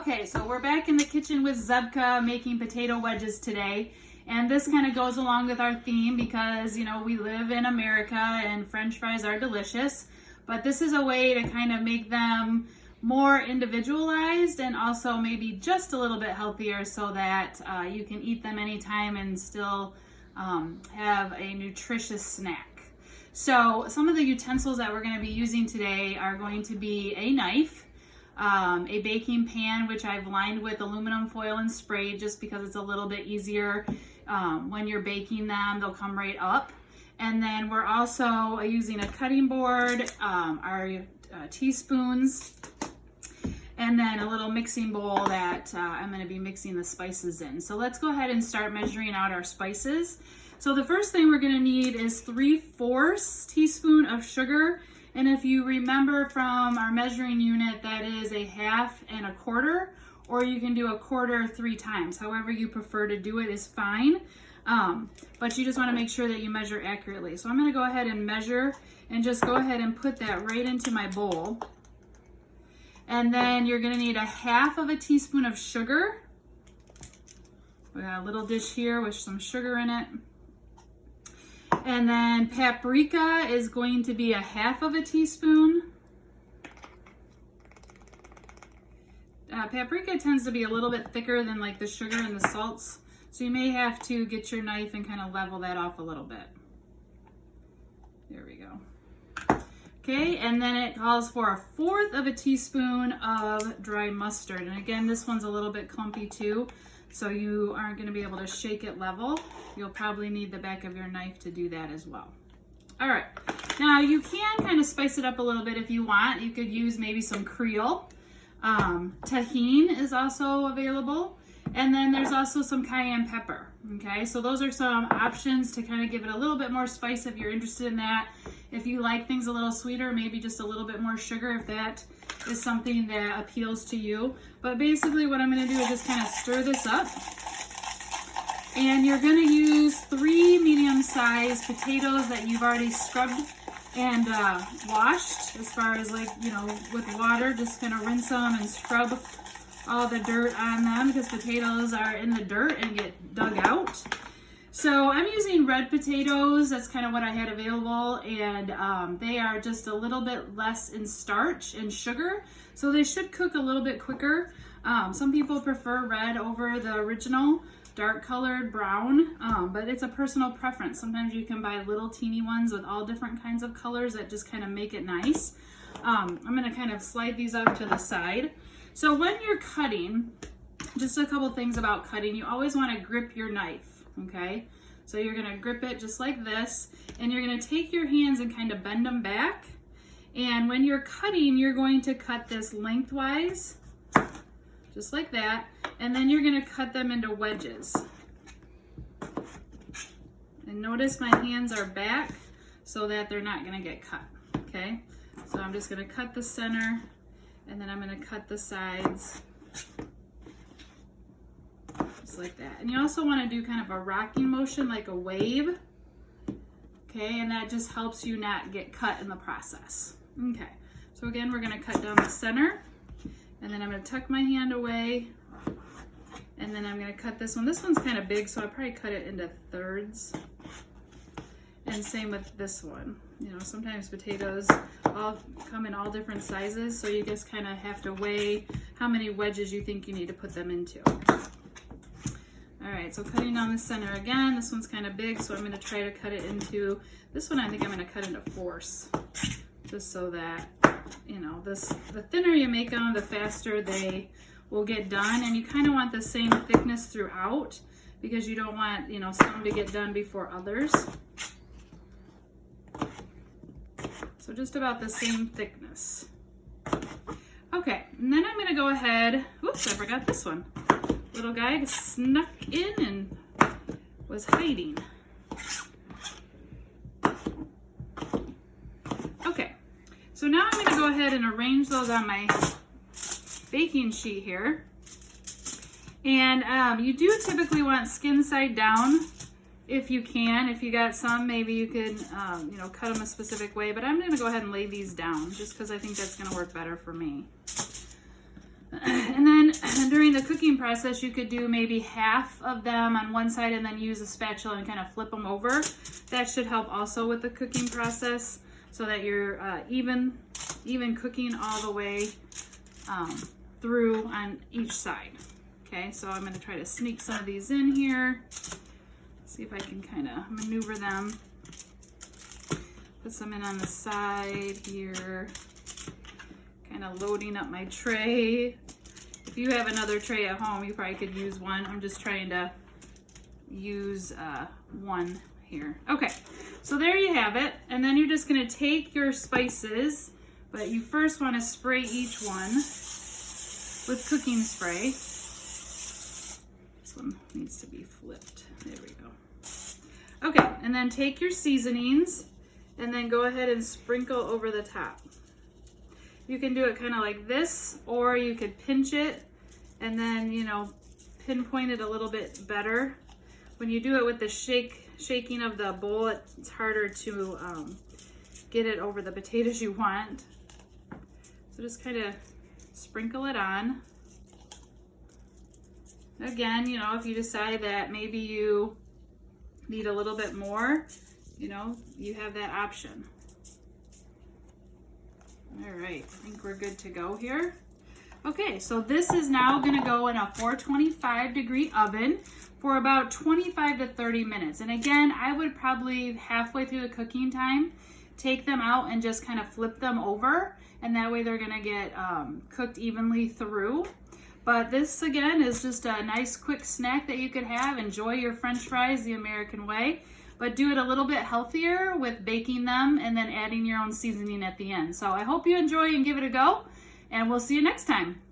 Okay, so we're back in the kitchen with Zebka making potato wedges today. And this kind of goes along with our theme because, you know, we live in America and French fries are delicious. But this is a way to kind of make them more individualized and also maybe just a little bit healthier so that you can eat them anytime and still have a nutritious snack. So some of the utensils that we're going to be using today are going to be a knife, a baking pan, which I've lined with aluminum foil and sprayed just because it's a little bit easier when you're baking them. They'll come right up. And then we're also using a cutting board, our teaspoons, and then a little mixing bowl that I'm going to be mixing the spices in. So let's go ahead and start measuring out our spices. So the first thing we're going to need is 3/4 teaspoon of sugar. And if you remember from our measuring unit, that is a 1/2 and 1/4, or you can do 1/4 3 times. However you prefer to do it is fine. But you just want to make sure that you measure accurately. So I'm going to go ahead and measure and just go ahead and put that right into my bowl. And then you're going to need 1/2 teaspoon of sugar. We got a little dish here with some sugar in it. And then paprika is going to be 1/2 teaspoon. Paprika tends to be a little bit thicker than like the sugar and the salts. So you may have to get your knife and kind of level that off a little bit. There we go. Okay, and then it calls for 1/4 teaspoon of dry mustard. And again, this one's a little bit clumpy too, so you aren't going to be able to shake it level. You'll probably need the back of your knife to do that as well. All right, now you can kind of spice it up a little bit if you want. You could use maybe some Creole. Tahini is also available. And then there's also some cayenne pepper, okay? So those are some options to kind of give it a little bit more spice if you're interested in that. If you like things a little sweeter, maybe just a little bit more sugar if that is something that appeals to you. But basically what I'm gonna do is just kind of stir this up. And you're gonna use 3 medium-sized potatoes that you've already scrubbed and washed as far as like, you know, with water. Just kind of rinse them and scrub all the dirt on them because potatoes are in the dirt and get dug out. So I'm using red potatoes. That's kind of what I had available, and they are just a little bit less in starch and sugar, so they should cook a little bit quicker. Some people prefer red over the original dark colored brown, but it's a personal preference. Sometimes you can buy little teeny ones with all different kinds of colors that just kind of make it nice. I'm going to kind of slide these off to the side. So when you're cutting, just a couple things about cutting, you always want to grip your knife, okay? So you're going to grip it just like this, and you're going to take your hands and kind of bend them back. And when you're cutting, you're going to cut this lengthwise, just like that, and then you're going to cut them into wedges. And notice my hands are back so that they're not going to get cut, okay? So I'm just going to cut the center, and then I'm going to cut the sides just like that. And you also want to do kind of a rocking motion like a wave, okay? And that just helps you not get cut in the process. Okay, so again, we're going to cut down the center, and then I'm going to tuck my hand away, and then I'm going to cut this one. This one's kind of big, so I'll probably cut it into thirds. And same with this one. You know, sometimes potatoes all come in all different sizes, so you just kind of have to weigh how many wedges you think you need to put them into. All right, so cutting down the center again. This one's kind of big, so I'm going to try to cut it into, this one I think I'm going to cut into 4ths, just so that, you know, the thinner you make them, the faster they will get done. And you kind of want the same thickness throughout because you don't want, you know, some to get done before others. So just about the same thickness. Okay, and then I'm gonna go ahead, whoops, I forgot this one. Little guy snuck in and was hiding. Okay, so now I'm gonna go ahead and arrange those on my baking sheet here. And you do typically want skin side down if you can. If you got some, maybe you could, you know, cut them a specific way, but I'm gonna go ahead and lay these down just because I think that's gonna work better for me. And then during the cooking process, you could do maybe half of them on one side and then use a spatula and kind of flip them over. That should help also with the cooking process so that you're even cooking all the way through on each side. Okay, so I'm going to try to sneak some of these in here. See if I can kind of maneuver them. Put some in on the side here. Kind of loading up my tray. If you have another tray at home, you probably could use one. I'm just trying to use one here. Okay, so there you have it. And then you're just gonna take your spices, but you first wanna spray each one with cooking spray. This one needs to be flipped. There we go. Okay, and then take your seasonings and then go ahead and sprinkle over the top. You can do it kind of like this, or you could pinch it and then, you know, pinpoint it a little bit better. When you do it with the shaking of the bowl, it's harder to get it over the potatoes you want. So just kind of sprinkle it on. Again, you know, if you decide that maybe you need a little bit more, you know, you have that option. All right, I think we're good to go here. Okay, so this is now gonna go in a 425 degree oven for about 25 to 30 minutes. And again, I would probably halfway through the cooking time, take them out and just kind of flip them over, and that way they're gonna get cooked evenly through. But this again is just a nice quick snack that you could have. Enjoy your French fries the American way, but do it a little bit healthier with baking them and then adding your own seasoning at the end. So I hope you enjoy and give it a go, and we'll see you next time.